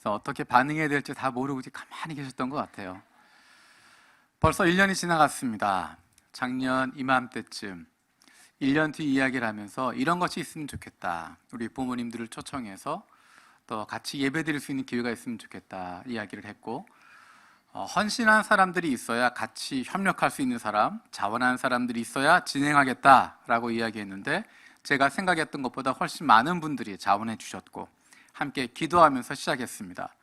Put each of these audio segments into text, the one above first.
그래서 어떻게 반응해야 될지 다 모르고 가만히 계셨던 것 같아요. 벌써 1년이 지나갔습니다. 작년 이맘때쯤 1년 뒤 이야기를 하면서 이런 것이 있으면 좋겠다. 우리 부모님들을 초청해서 또 같이 예배드릴 수 있는 기회가 있으면 좋겠다 이야기를 했고, 헌신한 사람들이 있어야 같이 협력할 수 있는 사람, 자원한 사람들이 있어야 진행하겠다라고 이야기했는데, 제가 생각했던 것보다 훨씬 많은 분들이 자원해 주셨고 함께 기도하면서 시작했습니다.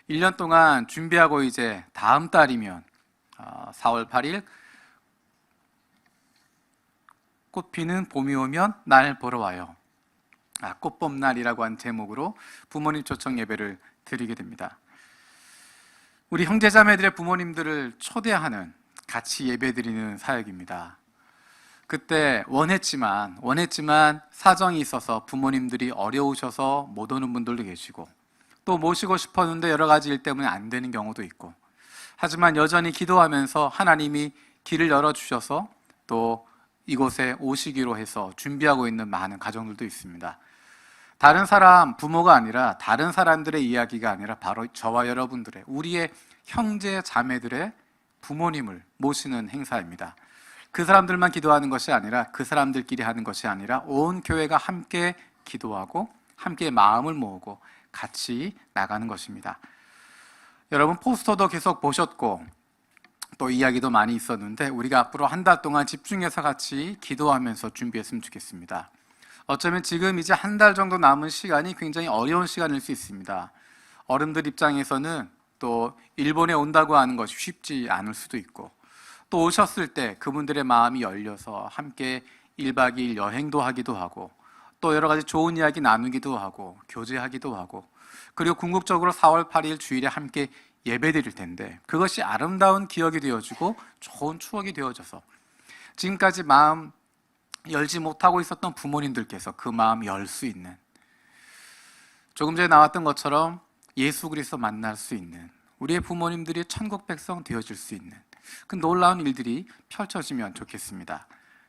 1년 동안 준비하고 이제 다음 달이면 4월 8일 꽃 피는 봄이 오면 날 보러 와요. 꽃봄날이라고 한 제목으로 부모님 초청 예배를 드리게 됩니다. 우리 형제자매들의 부모님들을 초대하는, 같이 예배드리는 사역입니다. 그때 원했지만 사정이 있어서 부모님들이 어려우셔서 못 오는 분들도 계시고, 또 모시고 싶었는데 여러 가지 일 때문에 안 되는 경우도 있고, 하지만 여전히 기도하면서 하나님이 길을 열어주셔서 또 이곳에 오시기로 해서 준비하고 있는 많은 가정들도 있습니다. 다른 사람, 부모가 아니라 다른 사람들의 이야기가 아니라 바로 저와 여러분들의, 우리의 형제 자매들의 부모님을 모시는 행사입니다. 그 사람들만 기도하는 것이 아니라, 그 사람들끼리 하는 것이 아니라 온 교회가 함께 기도하고 함께 마음을 모으고 같이 나가는 것입니다. 여러분 포스터도 계속 보셨고 또 이야기도 많이 있었는데, 우리가 앞으로 한 달 동안 집중해서 같이 기도하면서 준비했으면 좋겠습니다. 어쩌면 지금 이제 한 달 정도 남은 시간이 굉장히 어려운 시간일 수 있습니다. 어른들 입장에서는 또 일본에 온다고 하는 것이 쉽지 않을 수도 있고, 또 오셨을 때 그분들의 마음이 열려서 함께 1박 2일 여행도 하기도 하고, 또 여러 가지 좋은 이야기 나누기도 하고 교제하기도 하고, 그리고 궁극적으로 4월 8일 주일에 함께 예배드릴 텐데, 그것이 아름다운 기억이 되어주고 좋은 추억이 되어져서 지금까지 마음 열지 못하고 있었던 부모님들께서 그 마음 열 수 있는, 조금 전에 나왔던 것처럼 예수 그리스도 만날 수 있는, 우리의 부모님들이 천국 백성 되어줄 수 있는 그 놀라운 일들이 펼쳐지면 좋겠습니다.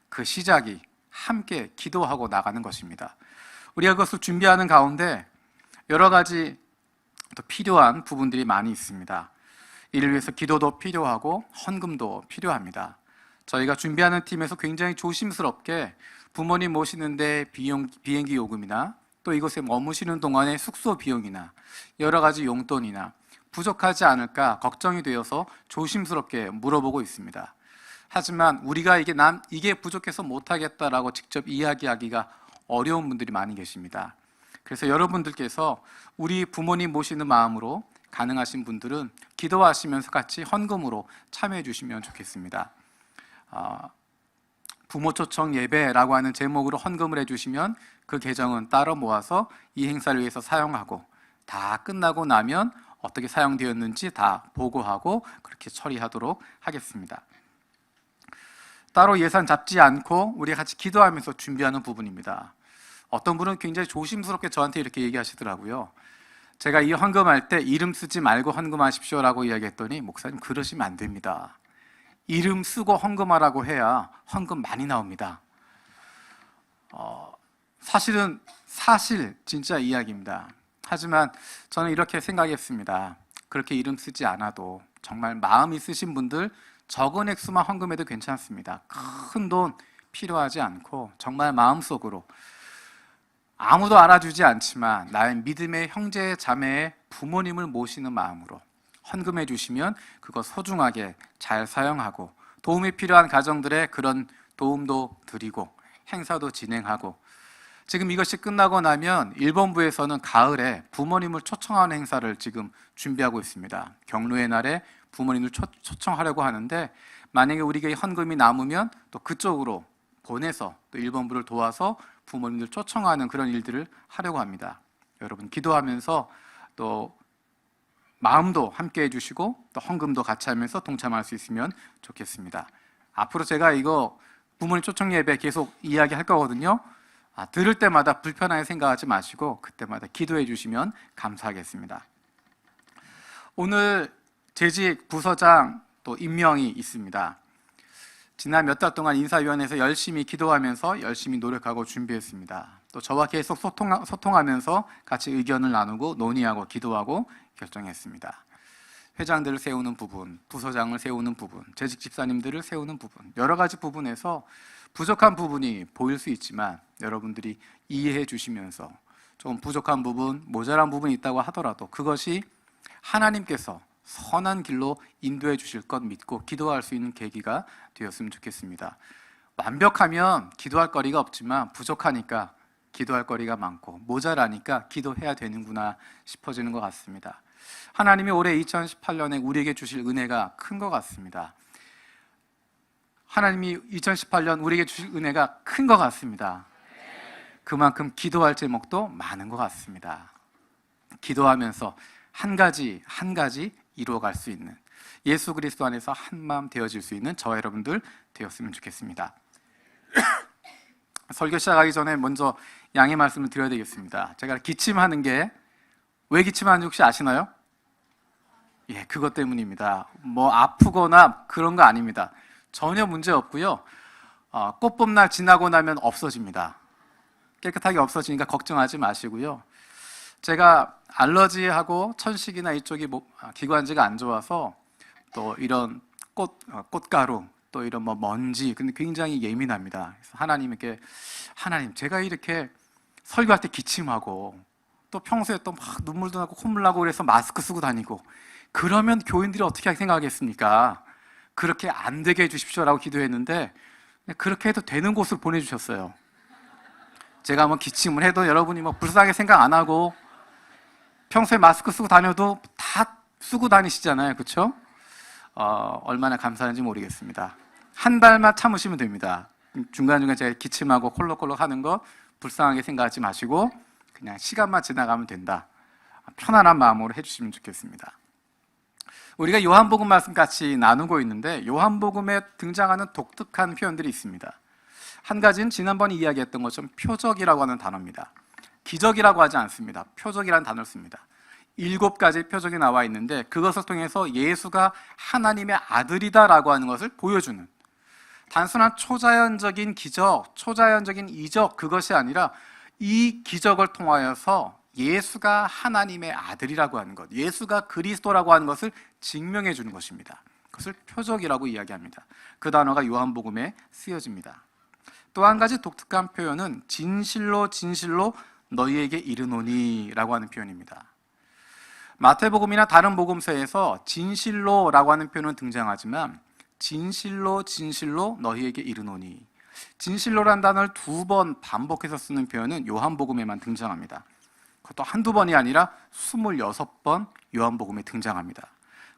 그 시작이 함께 기도하고 나가는 것입니다. 우리가 그것을 준비하는 가운데 여러 가지 또 필요한 부분들이 많이 있습니다. 이를 위해서 기도도 필요하고 헌금도 필요합니다. 저희가 준비하는 팀에서 굉장히 조심스럽게 부모님 모시는데 비행기 요금이나 또 이곳에 머무시는 동안의 숙소 비용이나 여러 가지 용돈이나 부족하지 않을까 걱정이 되어서 조심스럽게 물어보고 있습니다. 하지만 우리가 이게 부족해서 못하겠다라고 직접 이야기하기가 어려운 분들이 많이 계십니다. 그래서 여러분들께서 우리 부모님 모시는 마음으로 가능하신 분들은 기도하시면서 같이 헌금으로 참여해 주시면 좋겠습니다. 부모 초청 예배라고 하는 제목으로 헌금을 해주시면 그 계정은 따로 모아서 이 행사를 위해서 사용하고, 다 끝나고 나면 어떻게 사용되었는지 다 보고하고 그렇게 처리하도록 하겠습니다. 따로 예산 잡지 않고 우리 같이 기도하면서 준비하는 부분입니다. 어떤 분은 굉장히 조심스럽게 저한테 이렇게 얘기하시더라고요. 제가 이 헌금할 때 이름 쓰지 말고 헌금하십시오라고 이야기했더니, 목사님 그러시면 안 됩니다. 이름 쓰고 헌금하라고 해야 헌금 많이 나옵니다. 사실 진짜 이야기입니다. 하지만 저는 이렇게 생각했습니다. 그렇게 이름 쓰지 않아도 정말 마음 있으신 분들 적은 액수만 헌금해도 괜찮습니다. 큰 돈 필요하지 않고 정말 마음속으로, 아무도 알아주지 않지만 나의 믿음의 형제 자매의 부모님을 모시는 마음으로 헌금해 주시면 그거 소중하게 잘 사용하고, 도움이 필요한 가정들의 그런 도움도 드리고 행사도 진행하고, 지금 이것이 끝나고 나면 일본부에서는 가을에 부모님을 초청하는 행사를 지금 준비하고 있습니다. 경로의 날에 부모님을 초청하려고 하는데, 만약에 우리에게 헌금이 남으면 또 그쪽으로 보내서 또 일본부를 도와서 부모님들 초청하는 그런 일들을 하려고 합니다. 여러분 기도하면서 또 마음도 함께 해주시고 또 헌금도 같이 하면서 동참할 수 있으면 좋겠습니다. 앞으로 제가 이거 부모님 초청 예배 계속 이야기할 거거든요. 들을 때마다 불편하게 생각하지 마시고 그때마다 기도해 주시면 감사하겠습니다. 오늘 재직 부서장 또 임명이 있습니다. 지난 몇 달 동안 인사위원회에서 열심히 기도하면서 열심히 노력하고 준비했습니다. 또 저와 계속 소통하면서 같이 의견을 나누고 논의하고 기도하고 결정했습니다. 회장들을 세우는 부분, 부서장을 세우는 부분, 재직 집사님들을 세우는 부분, 여러 가지 부분에서 부족한 부분이 보일 수 있지만 여러분들이 이해해 주시면서 좀 부족한 부분, 모자란 부분이 있다고 하더라도 그것이 하나님께서 선한 길로 인도해 주실 것 믿고 기도할 수 있는 계기가 되었으면 좋겠습니다. 완벽하면 기도할 거리가 없지만 부족하니까 기도할 거리가 많고 모자라니까 기도해야 되는구나 싶어지는 것 같습니다. 하나님이 올해 2018년에 우리에게 주실 은혜가 큰 것 같습니다. 하나님이 2018년 우리에게 주실 은혜가 큰 것 같습니다. 그만큼 기도할 제목도 많은 것 같습니다. 기도하면서 한 가지 이루어갈 수 있는, 예수 그리스도 안에서 한마음 되어질 수 있는 저와 여러분들 되었으면 좋겠습니다. 설교 시작하기 전에 먼저 양해 말씀을 드려야 되겠습니다. 제가 기침하는 게 왜 기침하는지 혹시 아시나요? 예, 그것 때문입니다. 뭐 아프거나 그런 거 아닙니다. 전혀 문제 없고요. 꽃봄날 지나고 나면 없어집니다. 깨끗하게 없어지니까 걱정하지 마시고요. 제가 알러지하고 천식이나 이쪽이 기관지가 안 좋아서 또 이런 꽃가루 또 이런 먼지 근데 굉장히 예민합니다. 그래서 하나님께 하나님 제가 이렇게 설교할 때 기침하고 또 평소에 또 막 눈물도 나고 콧물 나고 그래서 마스크 쓰고 다니고 그러면 교인들이 어떻게 생각하겠습니까? 그렇게 안 되게 해주십시오라고 기도했는데 그렇게 해도 되는 곳을 보내주셨어요. 제가 기침을 해도 여러분이 불쌍하게 생각 안 하고 평소에 마스크 쓰고 다녀도 다 쓰고 다니시잖아요, 그렇죠? 얼마나 감사한지 모르겠습니다. 한 달만 참으시면 됩니다. 중간중간 제가 기침하고 콜록콜록 하는 거 불쌍하게 생각하지 마시고 그냥 시간만 지나가면 된다. 편안한 마음으로 해주시면 좋겠습니다. 우리가 요한복음 말씀 같이 나누고 있는데 요한복음에 등장하는 독특한 표현들이 있습니다. 한 가지는 지난번에 이야기했던 것처럼 표적이라고 하는 단어입니다. 기적이라고 하지 않습니다. 표적이라는 단어를 씁니다. 7가지 표적이 나와 있는데 그것을 통해서 예수가 하나님의 아들이다라고 하는 것을 보여주는, 단순한 초자연적인 기적, 초자연적인 이적 그것이 아니라 이 기적을 통하여서 예수가 하나님의 아들이라고 하는 것, 예수가 그리스도라고 하는 것을 증명해 주는 것입니다. 그것을 표적이라고 이야기합니다. 그 단어가 요한복음에 쓰여집니다. 또 한 가지 독특한 표현은 진실로 진실로 너희에게 이르노니 라고 하는 표현입니다. 마태복음이나 다른 복음서에서 진실로라고 하는 표현은 등장하지만 진실로 진실로 너희에게 이르노니, 진실로란 단어를 2번 반복해서 쓰는 표현은 요한복음에만 등장합니다. 그것도 한두 번이 아니라 26번 요한복음에 등장합니다.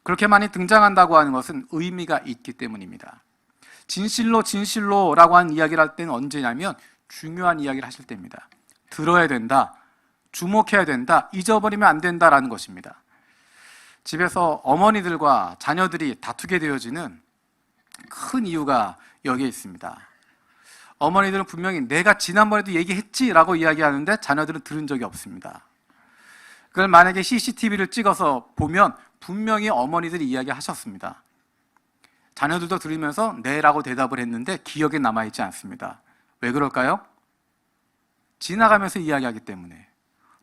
그렇게 많이 등장한다고 하는 것은 의미가 있기 때문입니다. 진실로 진실로라고 하는 이야기를 할 때는 언제냐면 중요한 이야기를 하실 때입니다. 들어야 된다, 주목해야 된다, 잊어버리면 안 된다라는 것입니다. 집에서 어머니들과 자녀들이 다투게 되어지는 큰 이유가 여기에 있습니다. 어머니들은 분명히 내가 지난번에도 얘기했지라고 이야기하는데 자녀들은 들은 적이 없습니다. 그걸 만약에 CCTV를 찍어서 보면 분명히 어머니들이 이야기하셨습니다. 자녀들도 들으면서 네라고 대답을 했는데 기억에 남아있지 않습니다. 왜 그럴까요? 지나가면서 이야기하기 때문에,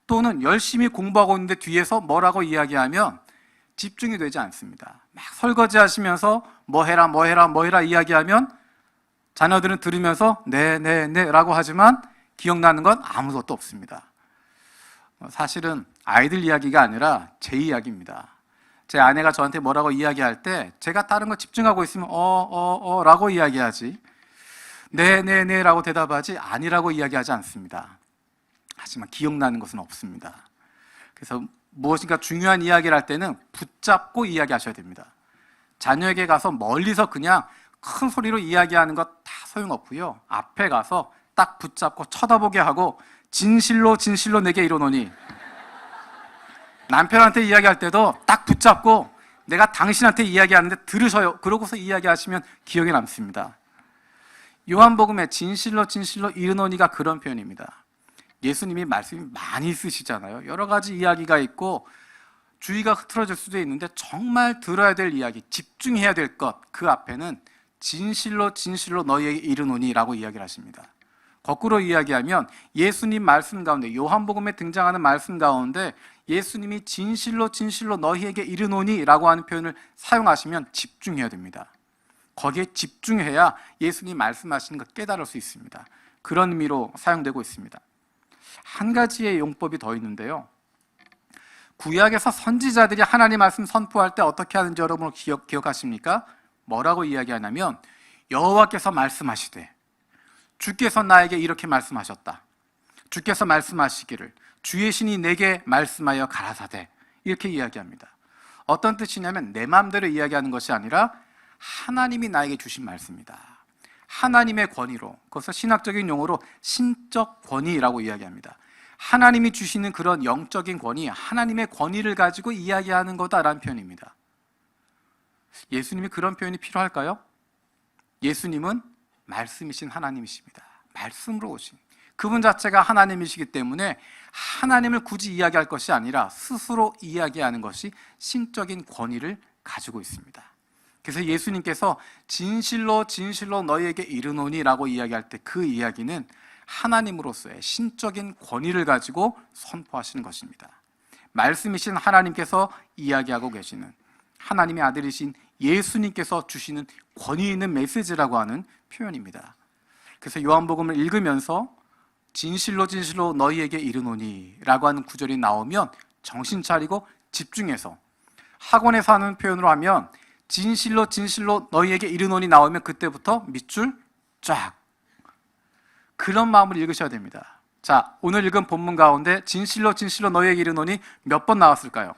또는 열심히 공부하고 있는데 뒤에서 뭐라고 이야기하면 집중이 되지 않습니다. 막 설거지 하시면서 뭐 해라 이야기하면 자녀들은 들으면서 네 라고 하지만 기억나는 건 아무것도 없습니다. 사실은 아이들 이야기가 아니라 제 이야기입니다. 제 아내가 저한테 뭐라고 이야기할 때 제가 다른 거 집중하고 있으면 라고 이야기하지, 네 라고 대답하지 아니라고 이야기하지 않습니다. 하지만 기억나는 것은 없습니다. 그래서 무엇인가 중요한 이야기를 할 때는 붙잡고 이야기하셔야 됩니다. 자녀에게 가서 멀리서 그냥 큰 소리로 이야기하는 것 다 소용없고요. 앞에 가서 딱 붙잡고 쳐다보게 하고 진실로 진실로 내게 이르노니, 남편한테 이야기할 때도 딱 붙잡고 내가 당신한테 이야기하는데 들으셔요. 그러고서 이야기하시면 기억에 남습니다. 요한복음에 진실로 진실로 이르노니가 그런 표현입니다. 예수님이 말씀이 많이 쓰시잖아요. 여러 가지 이야기가 있고 주의가 흐트러질 수도 있는데 정말 들어야 될 이야기, 집중해야 될 것, 그 앞에는 진실로 진실로 너희에게 이르노니 라고 이야기를 하십니다. 거꾸로 이야기하면 예수님 말씀 가운데, 요한복음에 등장하는 말씀 가운데 예수님이 진실로 진실로 너희에게 이르노니 라고 하는 표현을 사용하시면 집중해야 됩니다. 거기에 집중해야 예수님 말씀하시는 것 깨달을 수 있습니다. 그런 의미로 사용되고 있습니다. 한 가지의 용법이 더 있는데요, 구약에서 선지자들이 하나님 말씀 선포할 때 어떻게 하는지 여러분 기억하십니까? 뭐라고 이야기하냐면, 여호와께서 말씀하시되 주께서 나에게 이렇게 말씀하셨다, 주께서 말씀하시기를 주의 신이 내게 말씀하여 가라사대, 이렇게 이야기합니다. 어떤 뜻이냐면 내 마음대로 이야기하는 것이 아니라 하나님이 나에게 주신 말씀이다. 하나님의 권위로, 그것을 신학적인 용어로 신적 권위라고 이야기합니다. 하나님이 주시는 그런 영적인 권위, 하나님의 권위를 가지고 이야기하는 거다라는 표현입니다. 예수님이 그런 표현이 필요할까요? 예수님은 말씀이신 하나님이십니다. 말씀으로 오신 그분 자체가 하나님이시기 때문에 하나님을 굳이 이야기할 것이 아니라 스스로 이야기하는 것이 신적인 권위를 가지고 있습니다. 그래서 예수님께서 진실로 진실로 너희에게 이르노니 라고 이야기할 때 그 이야기는 하나님으로서의 신적인 권위를 가지고 선포하시는 것입니다. 말씀이신 하나님께서 이야기하고 계시는, 하나님의 아들이신 예수님께서 주시는 권위 있는 메시지라고 하는 표현입니다. 그래서 요한복음을 읽으면서 진실로 진실로 너희에게 이르노니 라고 하는 구절이 나오면 정신 차리고 집중해서, 학원에서 하는 표현으로 하면 진실로 진실로 너희에게 이르노니 나오면 그때부터 밑줄 쫙, 그런 마음으로 읽으셔야 됩니다. 자, 오늘 읽은 본문 가운데 진실로 진실로 너희에게 이르노니 몇 번 나왔을까요?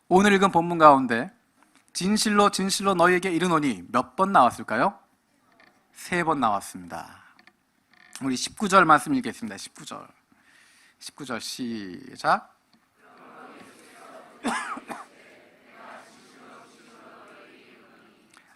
오늘 읽은 본문 가운데 진실로 진실로 너희에게 이르노니 몇 번 나왔을까요? 3번 나왔습니다. 우리 19절 말씀 읽겠습니다. 19절 시작.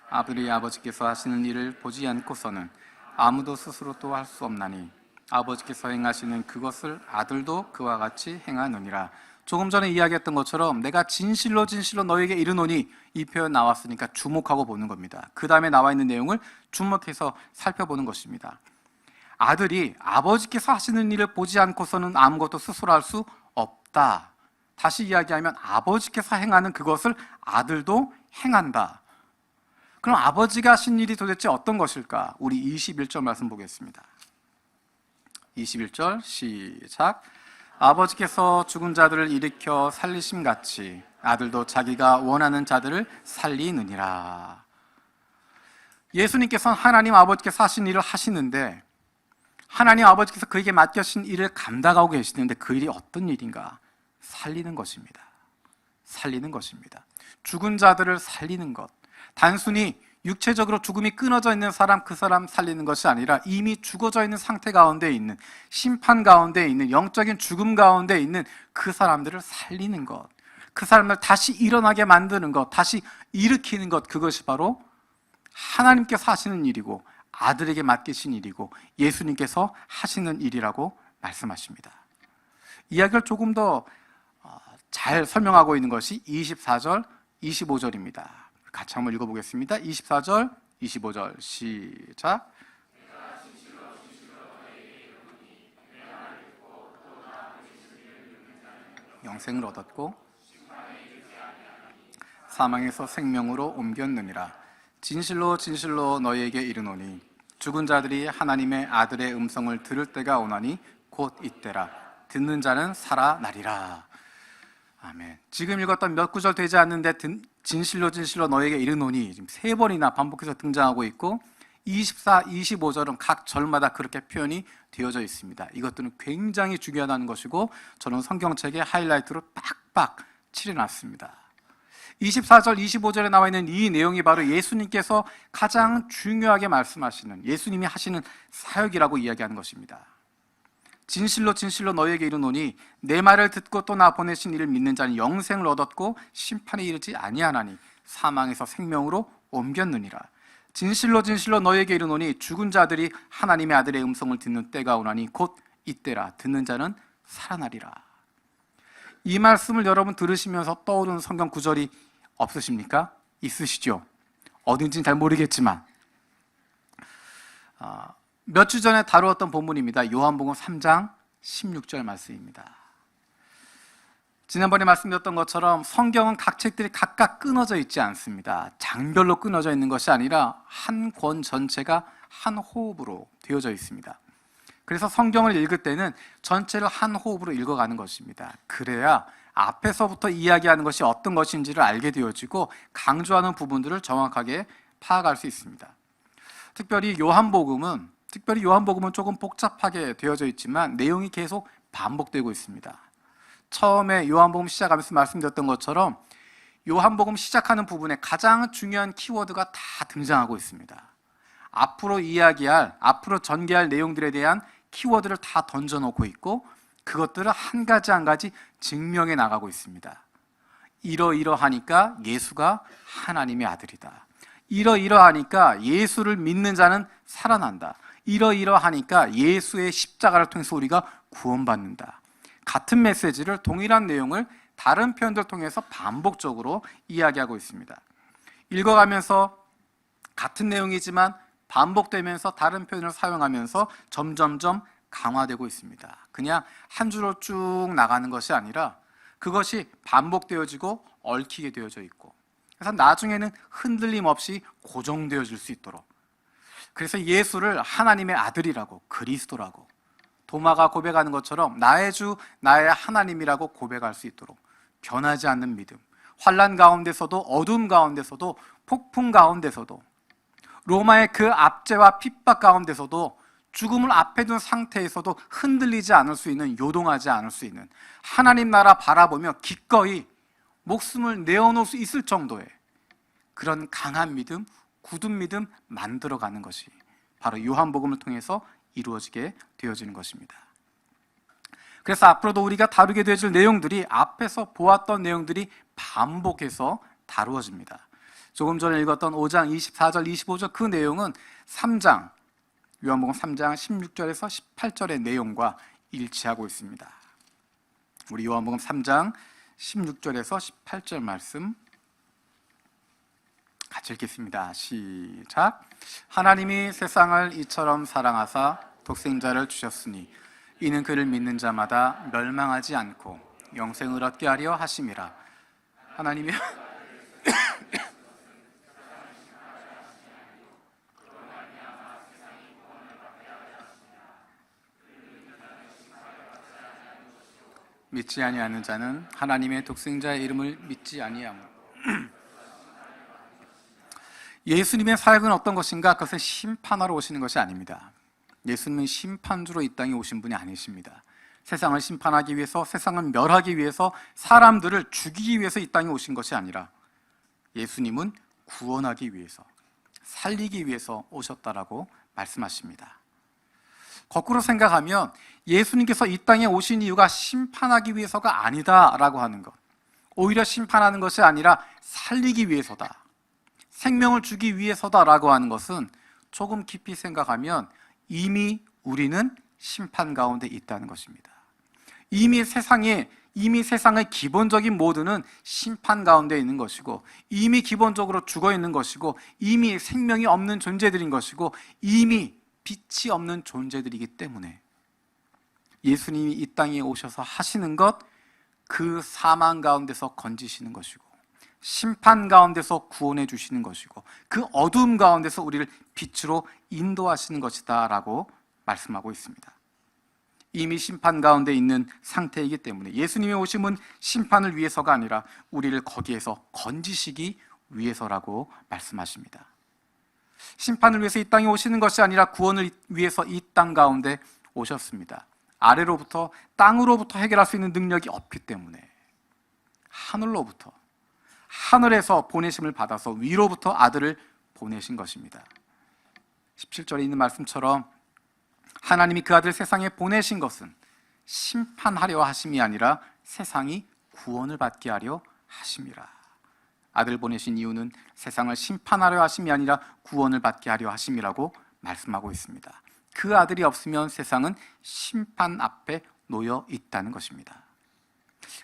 아들이 아버지께서 하시는 일을 보지 않고서는 아무도 스스로 또 할 수 없나니 아버지께서 행하시는 그것을 아들도 그와 같이 행하느니라. 조금 전에 이야기했던 것처럼 내가 진실로 진실로 너에게 이르노니, 이 표현 나왔으니까 주목하고 보는 겁니다. 그 다음에 나와 있는 내용을 주목해서 살펴보는 것입니다. 아들이 아버지께서 하시는 일을 보지 않고서는 아무것도 스스로 할 수 없다. 다시 이야기하면 아버지께서 행하는 그것을 아들도 행한다. 그럼 아버지가 하신 일이 도대체 어떤 것일까? 우리 21절 말씀 보겠습니다. 21절 시작. 아버지께서 죽은 자들을 일으켜 살리심 같이 아들도 자기가 원하는 자들을 살리느니라. 예수님께서는 하나님 아버지께서 하신 일을 하시는데, 하나님 아버지께서 그에게 맡겨진 일을 감당하고 계시는데 그 일이 어떤 일인가? 살리는 것입니다. 살리는 것입니다. 죽은 자들을 살리는 것, 단순히 육체적으로 죽음이 끊어져 있는 사람, 그 사람 살리는 것이 아니라 이미 죽어져 있는 상태 가운데 있는, 심판 가운데 있는, 영적인 죽음 가운데 있는 그 사람들을 살리는 것, 그 사람들 다시 일어나게 만드는 것, 다시 일으키는 것, 그것이 바로 하나님께서 하시는 일이고 아들에게 맡기신 일이고 예수님께서 하시는 일이라고 말씀하십니다. 이야기를 조금 더 잘 설명하고 있는 것이 24절, 25절입니다. 같이 한번 읽어보겠습니다. 24절, 25절 시작. 영생을 얻었고 사망에서 생명으로 옮겼느니라. 진실로 진실로 너희에게 이르노니 죽은 자들이 하나님의 아들의 음성을 들을 때가 오나니 곧 이때라. 듣는 자는 살아나리라. 아멘. 지금 읽었던 몇 구절 되지 않는데 진실로 진실로 너에게 이르노니 지금 3번이나 반복해서 등장하고 있고 24, 25절은 각 절마다 그렇게 표현이 되어져 있습니다. 이것들은 굉장히 중요하다는 것이고 저는 성경책에 하이라이트로 빡빡 칠해놨습니다. 24절, 25절에 나와 있는 이 내용이 바로 예수님께서 가장 중요하게 말씀하시는, 예수님이 하시는 사역이라고 이야기하는 것입니다. 진실로 진실로 너희에게 이르노니 내 말을 듣고 또 나 보내신 이를 믿는 자는 영생을 얻었고 심판에 이르지 아니하나니 사망에서 생명으로 옮겼느니라. 진실로 진실로 너희에게 이르노니 죽은 자들이 하나님의 아들의 음성을 듣는 때가 오나니 곧 이때라. 듣는 자는 살아나리라. 이 말씀을 여러분 들으시면서 떠오르는 성경 구절이 없으십니까? 있으시죠? 어딘지는 잘 모르겠지만 몇 주 전에 다루었던 본문입니다. 요한복음 3장 16절 말씀입니다. 지난번에 말씀드렸던 것처럼 성경은 각 책들이 각각 끊어져 있지 않습니다. 장별로 끊어져 있는 것이 아니라 한 권 전체가 한 호흡으로 되어져 있습니다. 그래서 성경을 읽을 때는 전체를 한 호흡으로 읽어가는 것입니다. 그래야 앞에서부터 이야기하는 것이 어떤 것인지를 알게 되어지고 강조하는 부분들을 정확하게 파악할 수 있습니다. 특별히 요한복음은 조금 복잡하게 되어져 있지만 내용이 계속 반복되고 있습니다. 처음에 요한복음 시작하면서 말씀드렸던 것처럼 요한복음 시작하는 부분에 가장 중요한 키워드가 다 등장하고 있습니다. 앞으로 전개할 내용들에 대한 키워드를 다 던져놓고 있고 그것들을 한 가지 한 가지 증명해 나가고 있습니다. 이러이러하니까 예수가 하나님의 아들이다. 이러이러하니까 예수를 믿는 자는 살아난다. 이러이러하니까 예수의 십자가를 통해서 우리가 구원받는다. 같은 메시지를, 동일한 내용을 다른 표현들 통해서 반복적으로 이야기하고 있습니다. 읽어가면서 같은 내용이지만 반복되면서 다른 표현을 사용하면서 점점점 강화되고 있습니다. 그냥 한 줄로 쭉 나가는 것이 아니라 그것이 반복되어지고 얽히게 되어져 있고, 그래서 나중에는 흔들림 없이 고정되어질 수 있도록, 그래서 예수를 하나님의 아들이라고, 그리스도라고, 도마가 고백하는 것처럼 나의 주, 나의 하나님이라고 고백할 수 있도록 변하지 않는 믿음, 환난 가운데서도, 어둠 가운데서도, 폭풍 가운데서도, 로마의 그 압제와 핍박 가운데서도, 죽음을 앞에 둔 상태에서도 흔들리지 않을 수 있는, 요동하지 않을 수 있는, 하나님 나라 바라보며 기꺼이 목숨을 내어놓을 수 있을 정도의 그런 강한 믿음, 굳은 믿음 만들어가는 것이 바로 요한복음을 통해서 이루어지게 되어지는 것입니다. 그래서 앞으로도 우리가 다루게 되어질 내용들이 앞에서 보았던 내용들이 반복해서 다루어집니다. 조금 전에 읽었던 5장 24절, 25절 그 내용은 요한복음 3장 16절에서 18절의 내용과 일치하고 있습니다. 우리 요한복음 3장 16절에서 18절 말씀 같이 읽겠습니다. 시작. 하나님이 세상을 이처럼 사랑하사 독생자를 주셨으니 이는 그를 믿는 자마다 멸망하지 않고 영생을 얻게 하려 하심이라. 하나님이 믿지 아니하는 자는 하나님의 독생자의 이름을 믿지 아니하므로. 예수님의 사역은 어떤 것인가? 그것은 심판하러 오시는 것이 아닙니다. 예수님은 심판주로 이 땅에 오신 분이 아니십니다. 세상을 심판하기 위해서, 세상을 멸하기 위해서, 사람들을 죽이기 위해서 이 땅에 오신 것이 아니라 예수님은 구원하기 위해서, 살리기 위해서 오셨다라고 말씀하십니다. 거꾸로 생각하면 예수님께서 이 땅에 오신 이유가 심판하기 위해서가 아니다라고 하는 것, 오히려 심판하는 것이 아니라 살리기 위해서다, 생명을 주기 위해서다라고 하는 것은 조금 깊이 생각하면 이미 우리는 심판 가운데 있다는 것입니다. 이미 세상의 기본적인 모두는 심판 가운데 있는 것이고, 이미 기본적으로 죽어 있는 것이고, 이미 생명이 없는 존재들인 것이고, 이미 빛이 없는 존재들이기 때문에 예수님이 이 땅에 오셔서 하시는 것, 그 사망 가운데서 건지시는 것이고, 심판 가운데서 구원해 주시는 것이고, 그 어둠 가운데서 우리를 빛으로 인도하시는 것이다 라고 말씀하고 있습니다. 이미 심판 가운데 있는 상태이기 때문에 예수님의 오심은 심판을 위해서가 아니라 우리를 거기에서 건지시기 위해서라고 말씀하십니다. 심판을 위해서 이 땅에 오시는 것이 아니라 구원을 위해서 이 땅 가운데 오셨습니다. 아래로부터, 땅으로부터 해결할 수 있는 능력이 없기 때문에 하늘로부터, 하늘에서 보내심을 받아서 위로부터 아들을 보내신 것입니다. 17절에 있는 말씀처럼 하나님이 그 아들을 세상에 보내신 것은 심판하려 하심이 아니라 세상이 구원을 받게 하려 하심이라. 아들 보내신 이유는 세상을 심판하려 하심이 아니라 구원을 받게 하려 하심이라고 말씀하고 있습니다. 그 아들이 없으면 세상은 심판 앞에 놓여 있다는 것입니다.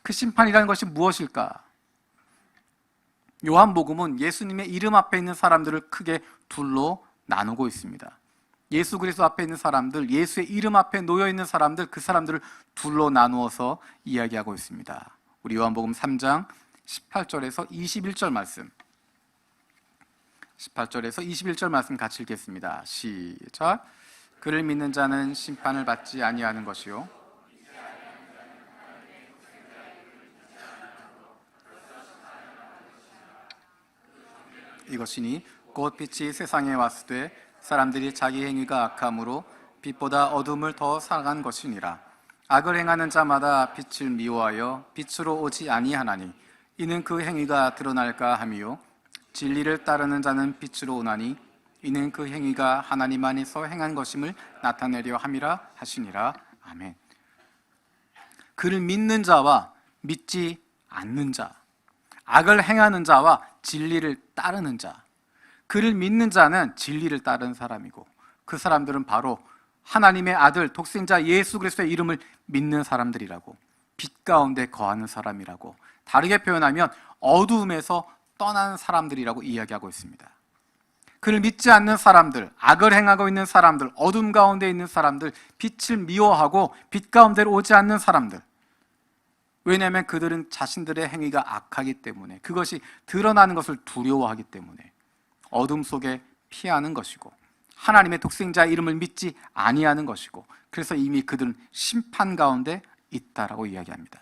그 심판이라는 것이 무엇일까? 요한복음은 예수님의 이름 앞에 있는 사람들을 크게 둘로 나누고 있습니다. 예수 그리스도 앞에 있는 사람들, 예수의 이름 앞에 놓여 있는 사람들, 그 사람들을 둘로 나누어서 이야기하고 있습니다. 우리 요한복음 3장 18절에서 21절 말씀, 18절에서 21절 말씀 같이 읽겠습니다. 시작. 그를 믿는 자는 심판을 받지 아니하는 것이요 이것이니 곧 빛이 세상에 왔으되 사람들이 자기 행위가 악함으로 빛보다 어둠을 더 사랑한 것이니라. 악을 행하는 자마다 빛을 미워하여 빛으로 오지 아니하나니 이는 그 행위가 드러날까 함이요 진리를 따르는 자는 빛으로 오나니 이는 그 행위가 하나님 안에서 행한 것임을 나타내려 함이라 하시니라. 아멘. 그를 믿는 자와 믿지 않는 자, 악을 행하는 자와 진리를 따르는 자, 그를 믿는 자는 진리를 따르는 사람이고 그 사람들은 바로 하나님의 아들 독생자 예수 그리스도의 이름을 믿는 사람들이라고, 빛 가운데 거하는 사람이라고, 다르게 표현하면 어두움에서 떠난 사람들이라고 이야기하고 있습니다. 그를 믿지 않는 사람들, 악을 행하고 있는 사람들, 어둠 가운데 있는 사람들, 빛을 미워하고 빛 가운데로 오지 않는 사람들, 왜냐하면 그들은 자신들의 행위가 악하기 때문에, 그것이 드러나는 것을 두려워하기 때문에 어둠 속에 피하는 것이고 하나님의 독생자 이름을 믿지 아니하는 것이고, 그래서 이미 그들은 심판 가운데 있다라고 이야기합니다.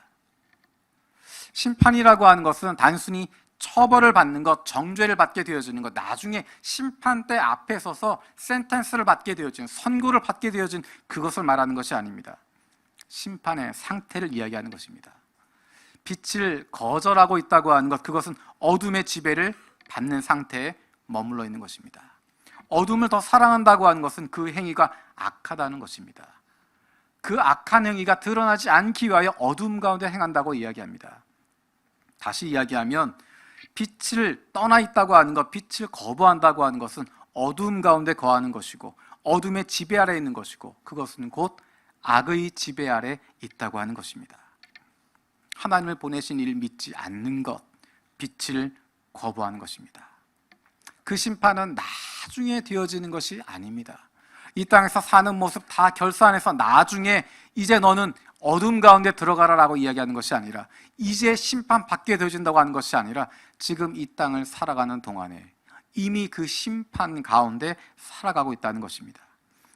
심판이라고 하는 것은 단순히 처벌을 받는 것, 정죄를 받게 되어지는 것, 나중에 심판대 앞에 서서 센텐스를 받게 되어진, 선고를 받게 되어진 그것을 말하는 것이 아닙니다. 심판의 상태를 이야기하는 것입니다. 빛을 거절하고 있다고 하는 것, 그것은 어둠의 지배를 받는 상태에 머물러 있는 것입니다. 어둠을 더 사랑한다고 하는 것은 그 행위가 악하다는 것입니다. 그 악한 행위가 드러나지 않기 위하여 어둠 가운데 행한다고 이야기합니다. 다시 이야기하면 빛을 떠나 있다고 하는 것, 빛을 거부한다고 하는 것은 어둠 가운데 거하는 것이고 어둠의 지배 아래 있는 것이고, 그것은 곧 악의 지배 아래 있다고 하는 것입니다. 하나님을 보내신 이를 믿지 않는 것, 빛을 거부하는 것입니다. 그 심판은 나중에 되어지는 것이 아닙니다. 이 땅에서 사는 모습 다 결산해서 나중에 이제 너는 어둠 가운데 들어가라라고 이야기하는 것이 아니라, 이제 심판받게 되어진다고 하는 것이 아니라 지금 이 땅을 살아가는 동안에 이미 그 심판 가운데 살아가고 있다는 것입니다.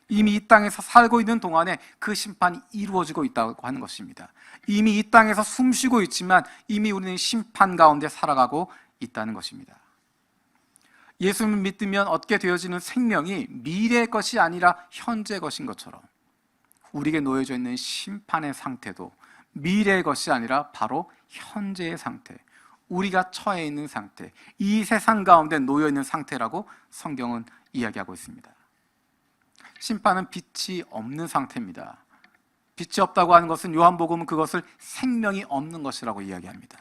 이미 이 땅에서 살고 있는 동안에 그 심판이 이루어지고 있다고 하는 것입니다. 이미 이 땅에서 숨쉬고 있지만 이미 우리는 심판 가운데 살아가고 있다는 것입니다. 예수님을 믿으면 얻게 되어지는 생명이 미래의 것이 아니라 현재의 것인 것처럼, 우리에게 놓여져 있는 심판의 상태도 미래의 것이 아니라 바로 현재의 상태, 우리가 처해 있는 상태, 이 세상 가운데 놓여 있는 상태라고 성경은 이야기하고 있습니다. 심판은 빛이 없는 상태입니다. 빛이 없다고 하는 것은 요한복음은 그것을 생명이 없는 것이라고 이야기합니다.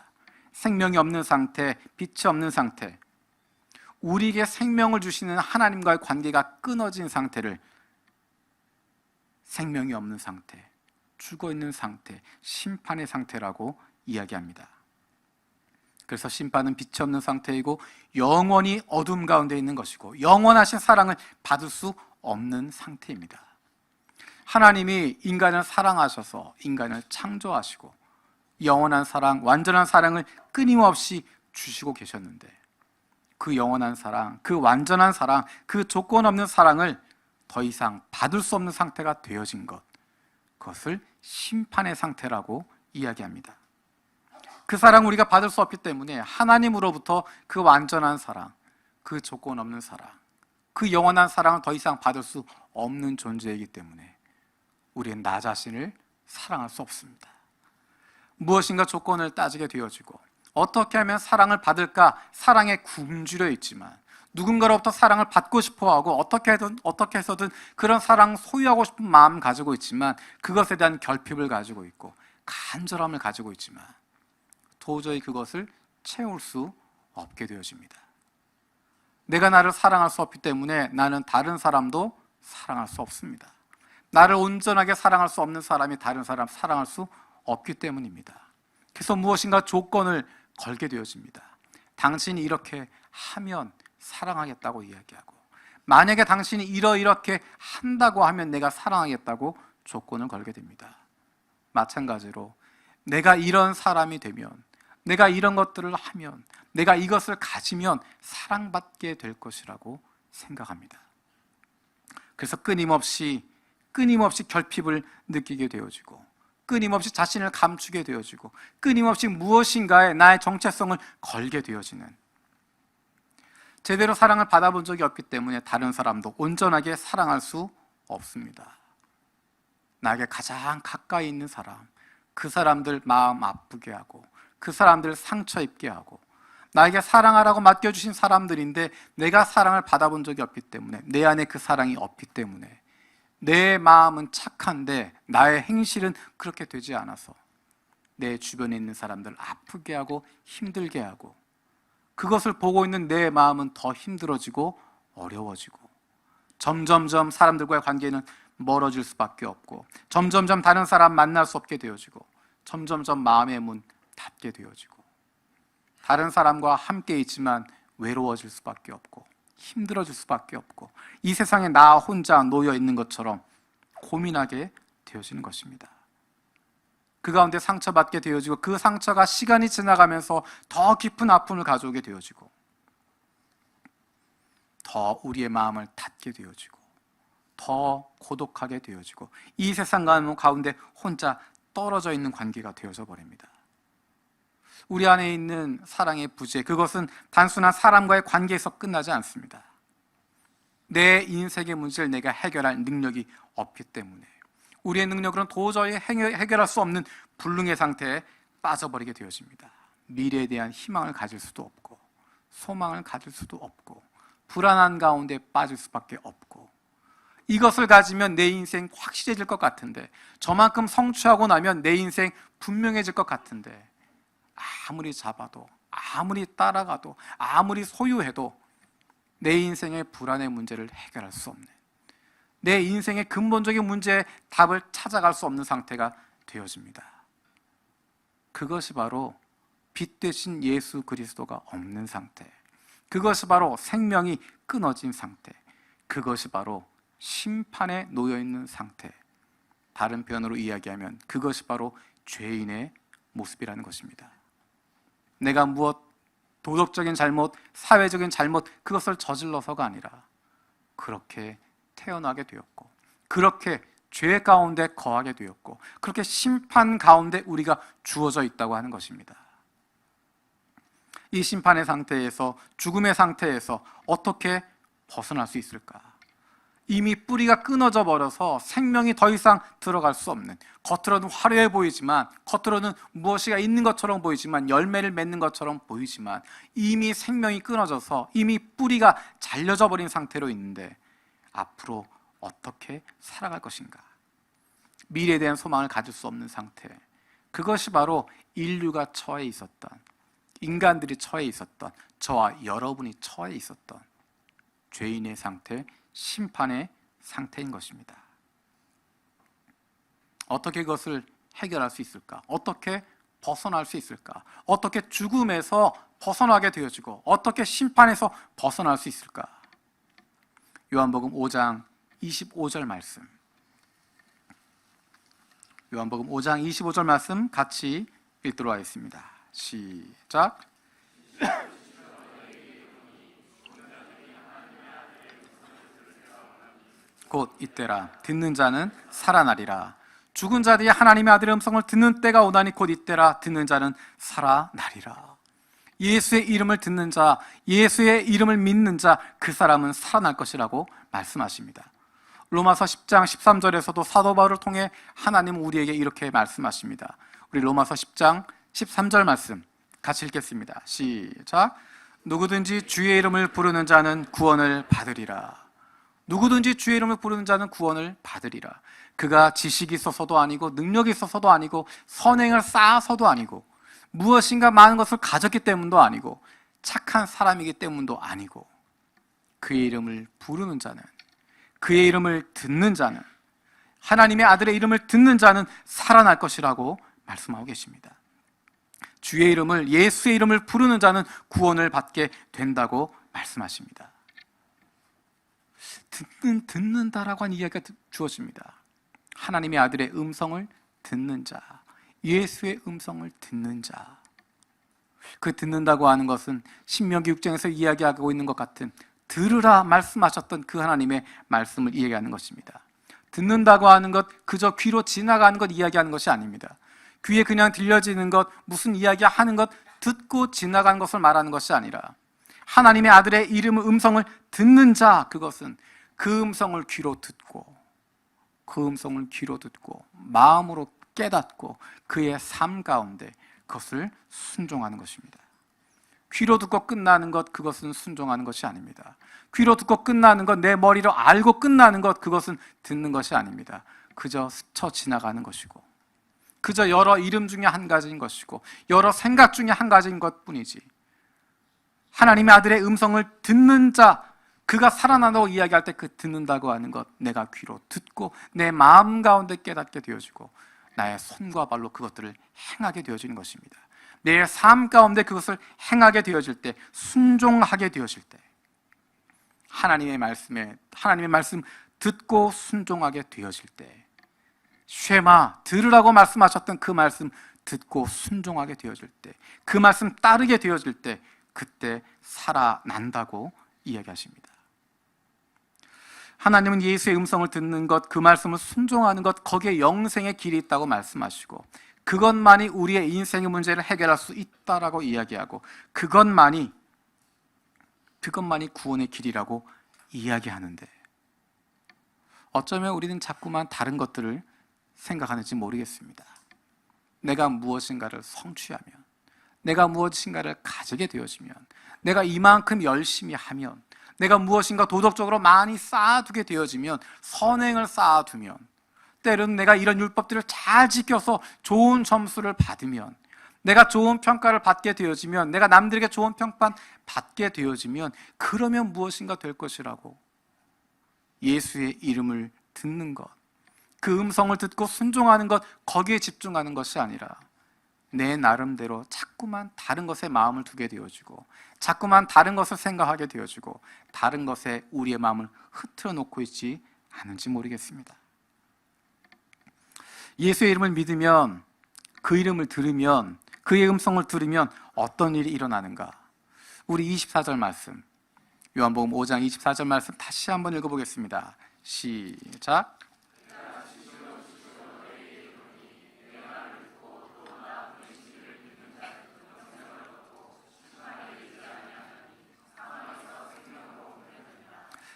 생명이 없는 상태, 빛이 없는 상태, 우리에게 생명을 주시는 하나님과의 관계가 끊어진 상태를 생명이 없는 상태, 죽어 있는 상태, 심판의 상태라고 이야기합니다. 그래서 심판은 빛이 없는 상태이고 영원히 어둠 가운데 있는 것이고 영원하신 사랑을 받을 수 없는 상태입니다. 하나님이 인간을 사랑하셔서 인간을 창조하시고 영원한 사랑, 완전한 사랑을 끊임없이 주시고 계셨는데, 그 영원한 사랑, 그 완전한 사랑, 그 조건 없는 사랑을 더 이상 받을 수 없는 상태가 되어진 것, 그것을 심판의 상태라고 이야기합니다. 그 사랑을 우리가 받을 수 없기 때문에 하나님으로부터 그 완전한 사랑, 그 조건 없는 사랑, 그 영원한 사랑을 더 이상 받을 수 없는 존재이기 때문에 우리는 나 자신을 사랑할 수 없습니다. 무엇인가 조건을 따지게 되어지고 어떻게 하면 사랑을 받을까 사랑에 굶주려 있지만, 누군가로부터 사랑을 받고 싶어하고 어떻게 해서든 그런 사랑을 소유하고 싶은 마음 가지고 있지만, 그것에 대한 결핍을 가지고 있고 간절함을 가지고 있지만 도저히 그것을 채울 수 없게 되어집니다. 내가 나를 사랑할 수 없기 때문에 나는 다른 사람도 사랑할 수 없습니다. 나를 온전하게 사랑할 수 없는 사람이 다른 사람 사랑할 수 없기 때문입니다. 그래서 무엇인가 조건을 걸게 되어집니다. 당신이 이렇게 하면 사랑하겠다고 이야기하고, 만약에 당신이 이렇게 한다고 하면 내가 사랑하겠다고 조건을 걸게 됩니다. 마찬가지로 내가 이런 사람이 되면, 내가 이런 것들을 하면, 내가 이것을 가지면 사랑받게 될 것이라고 생각합니다. 그래서 끊임없이 결핍을 느끼게 되어지고, 끊임없이 자신을 감추게 되어지고, 끊임없이 무엇인가에 나의 정체성을 걸게 되어지는, 제대로 사랑을 받아본 적이 없기 때문에 다른 사람도 온전하게 사랑할 수 없습니다. 나에게 가장 가까이 있는 사람, 그 사람들 마음 아프게 하고, 그 사람들 상처 입게 하고, 나에게 사랑하라고 맡겨주신 사람들인데 내가 사랑을 받아본 적이 없기 때문에, 내 안에 그 사랑이 없기 때문에, 내 마음은 착한데 나의 행실은 그렇게 되지 않아서 내 주변에 있는 사람들 아프게 하고 힘들게 하고, 그것을 보고 있는 내 마음은 더 힘들어지고 어려워지고, 점점점 사람들과의 관계는 멀어질 수밖에 없고, 점점점 다른 사람 만날 수 없게 되어지고, 점점점 마음의 문 닫게 되어지고, 다른 사람과 함께 있지만 외로워질 수밖에 없고 힘들어질 수밖에 없고, 이 세상에 나 혼자 놓여 있는 것처럼 고민하게 되어지는 것입니다. 그 가운데 상처받게 되어지고, 그 상처가 시간이 지나가면서 더 깊은 아픔을 가져오게 되어지고, 더 우리의 마음을 닫게 되어지고, 더 고독하게 되어지고, 이 세상 가운데 혼자 떨어져 있는 관계가 되어져 버립니다. 우리 안에 있는 사랑의 부재, 그것은 단순한 사람과의 관계에서 끝나지 않습니다. 내 인생의 문제를 내가 해결할 능력이 없기 때문에 우리의 능력으로는 도저히 해결할 수 없는 불능의 상태에 빠져버리게 되어집니다. 미래에 대한 희망을 가질 수도 없고, 소망을 가질 수도 없고, 불안한 가운데 빠질 수밖에 없고, 이것을 가지면 내 인생 확실해질 것 같은데, 저만큼 성취하고 나면 내 인생 분명해질 것 같은데, 아무리 잡아도, 아무리 따라가도, 아무리 소유해도 내 인생의 불안의 문제를 해결할 수 없는, 내 인생의 근본적인 문제에 답을 찾아갈 수 없는 상태가 되어집니다. 그것이 바로 빛 대신 예수 그리스도가 없는 상태, 그것이 바로 생명이 끊어진 상태, 그것이 바로 심판에 놓여있는 상태, 다른 표현으로 이야기하면 그것이 바로 죄인의 모습이라는 것입니다. 내가 무엇, 도덕적인 잘못, 사회적인 잘못, 그것을 저질러서가 아니라 그렇게 태어나게 되었고, 그렇게 죄 가운데 거하게 되었고, 그렇게 심판 가운데 우리가 주어져 있다고 하는 것입니다. 이 심판의 상태에서, 죽음의 상태에서 어떻게 벗어날 수 있을까? 이미 뿌리가 끊어져 버려서 생명이 더 이상 들어갈 수 없는, 겉으로는 화려해 보이지만, 겉으로는 무엇이가 있는 것처럼 보이지만, 열매를 맺는 것처럼 보이지만 이미 생명이 끊어져서 이미 뿌리가 잘려져 버린 상태로 있는데 앞으로 어떻게 살아갈 것인가? 미래에 대한 소망을 가질 수 없는 상태, 그것이 바로 인류가 처해 있었던, 인간들이 처해 있었던, 저와 여러분이 처해 있었던 죄인의 상태, 심판의 상태인 것입니다. 어떻게 그것을 해결할 수 있을까? 어떻게 벗어날 수 있을까? 어떻게 죽음에서 벗어나게 되어지고 어떻게 심판에서 벗어날 수 있을까? 요한복음 5장 25절 말씀, 요한복음 5장 25절 말씀 같이 읽도록 하겠습니다. 시작. 곧 이때라. 듣는 자는 살아나리라. 죽은 자들이 하나님의 아들의 음성을 듣는 때가 오나니 곧 이때라. 듣는 자는 살아나리라. 예수의 이름을 듣는 자, 예수의 이름을 믿는 자, 그 사람은 살아날 것이라고 말씀하십니다. 로마서 10장 13절에서도 사도 바울을 통해 하나님은 우리에게 이렇게 말씀하십니다. 우리 로마서 10장 13절 말씀 같이 읽겠습니다. 시작. 누구든지 주의 이름을 부르는 자는 구원을 받으리라. 누구든지 주의 이름을 부르는 자는 구원을 받으리라. 그가 지식이 있어서도 아니고, 능력이 있어서도 아니고, 선행을 쌓아서도 아니고, 무엇인가 많은 것을 가졌기 때문도 아니고, 착한 사람이기 때문도 아니고, 그의 이름을 부르는 자는, 그의 이름을 듣는 자는, 하나님의 아들의 이름을 듣는 자는 살아날 것이라고 말씀하고 계십니다. 주의 이름을, 예수의 이름을 부르는 자는 구원을 받게 된다고 말씀하십니다. 듣는다라고 하는 이야기가 주어집니다. 하나님의 아들의 음성을 듣는 자, 예수의 음성을 듣는 자. 그 듣는다고 하는 것은 신명기 6장에서 이야기하고 있는 것 같은 들으라 말씀하셨던 그 하나님의 말씀을 이야기하는 것입니다. 듣는다고 하는 것, 그저 귀로 지나가는 것 이야기하는 것이 아닙니다. 귀에 그냥 들려지는 것, 무슨 이야기하는 것, 듣고 지나가는 것을 말하는 것이 아니라 하나님의 아들의 이름의 음성을 듣는 자, 그것은 그 음성을 귀로 듣고, 그 음성을 귀로 듣고 마음으로 깨닫고 그의 삶 가운데 그것을 순종하는 것입니다. 귀로 듣고 끝나는 것, 그것은 순종하는 것이 아닙니다. 귀로 듣고 끝나는 것, 내 머리로 알고 끝나는 것, 그것은 듣는 것이 아닙니다. 그저 스쳐 지나가는 것이고, 그저 여러 이름 중에 한 가지인 것이고, 여러 생각 중에 한 가지인 것뿐이지, 하나님의 아들의 음성을 듣는 자, 그가 살아난다고 이야기할 때 그 듣는다고 하는 것, 내가 귀로 듣고 내 마음 가운데 깨닫게 되어지고 나의 손과 발로 그것들을 행하게 되어지는 것입니다. 내 삶 가운데 그것을 행하게 되어질 때, 순종하게 되어질 때, 하나님의 말씀 듣고 순종하게 되어질 때, 쉐마, 들으라고 말씀하셨던 그 말씀 듣고 순종하게 되어질 때, 그 말씀 따르게 되어질 때, 그때 살아난다고 이야기하십니다. 하나님은 예수의 음성을 듣는 것, 그 말씀을 순종하는 것, 거기에 영생의 길이 있다고 말씀하시고, 그것만이 우리의 인생의 문제를 해결할 수 있다라고 이야기하고, 그것만이 구원의 길이라고 이야기하는데, 어쩌면 우리는 자꾸만 다른 것들을 생각하는지 모르겠습니다. 내가 무엇인가를 성취하면, 내가 무엇인가를 가지게 되어지면, 내가 이만큼 열심히 하면, 내가 무엇인가 도덕적으로 많이 쌓아두게 되어지면, 선행을 쌓아두면, 때로는 내가 이런 율법들을 잘 지켜서 좋은 점수를 받으면, 내가 좋은 평가를 받게 되어지면, 내가 남들에게 좋은 평판 받게 되어지면, 그러면 무엇인가 될 것이라고, 예수의 이름을 듣는 것, 그 음성을 듣고 순종하는 것, 거기에 집중하는 것이 아니라 내 나름대로 자꾸만 다른 것에 마음을 두게 되어지고, 자꾸만 다른 것을 생각하게 되어지고, 다른 것에 우리의 마음을 흐트러 놓고 있지 않은지 모르겠습니다. 예수의 이름을 믿으면, 그 이름을 들으면, 그의 음성을 들으면 어떤 일이 일어나는가? 우리 24절 말씀, 요한복음 5장 24절 말씀 다시 한번 읽어보겠습니다. 시작.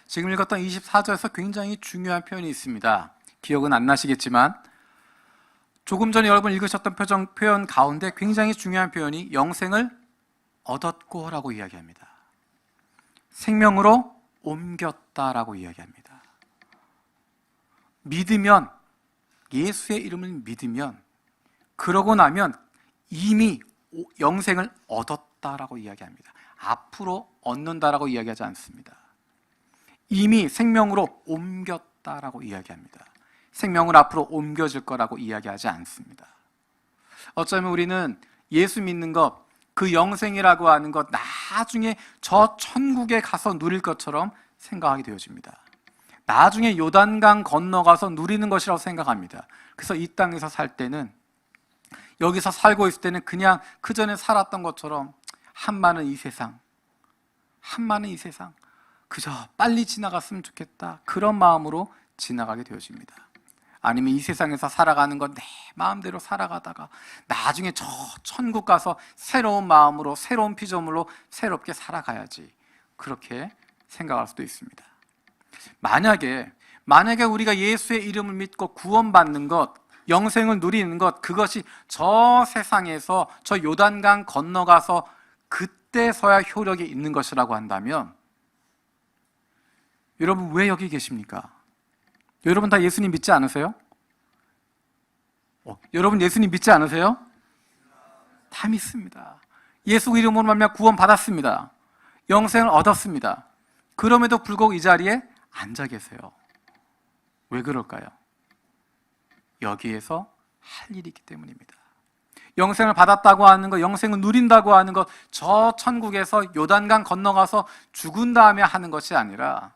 지금 읽었던 24절에서 굉장히 중요한 표현이 있습니다. 기억은 안 나시겠지만 조금 전에 여러분 읽으셨던 표현 가운데 굉장히 중요한 표현이 영생을 얻었고 라고 이야기합니다. 생명으로 옮겼다라고 이야기합니다. 믿으면, 예수의 이름을 믿으면, 그러고 나면 이미 영생을 얻었다라고 이야기합니다. 앞으로 얻는다라고 이야기하지 않습니다. 이미 생명으로 옮겼다라고 이야기합니다. 생명을 앞으로 옮겨질 거라고 이야기하지 않습니다. 어쩌면 우리는 예수 믿는 것, 그 영생이라고 하는 것, 나중에 저 천국에 가서 누릴 것처럼 생각하게 되어집니다. 나중에 요단강 건너가서 누리는 것이라고 생각합니다. 그래서 이 땅에서 살 때는, 여기서 살고 있을 때는 그냥 그전에 살았던 것처럼 한마는 이 세상, 그저 빨리 지나갔으면 좋겠다, 그런 마음으로 지나가게 되어집니다. 아니면 이 세상에서 살아가는 건 내 마음대로 살아가다가 나중에 저 천국 가서 새로운 마음으로, 새로운 피조물로 새롭게 살아가야지, 그렇게 생각할 수도 있습니다. 만약에 우리가 예수의 이름을 믿고 구원받는 것, 영생을 누리는 것, 그것이 저 세상에서 저 요단강 건너가서 그때서야 효력이 있는 것이라고 한다면, 여러분 왜 여기 계십니까? 여러분 다 예수님 믿지 않으세요? 여러분 예수님 믿지 않으세요? 다 믿습니다. 예수 이름으로 말미암아 구원 받았습니다. 영생을 얻었습니다. 그럼에도 불구하고 이 자리에 앉아 계세요. 왜 그럴까요? 여기에서 할 일이 있기 때문입니다. 영생을 받았다고 하는 것, 영생을 누린다고 하는 것, 저 천국에서 요단강 건너가서 죽은 다음에 하는 것이 아니라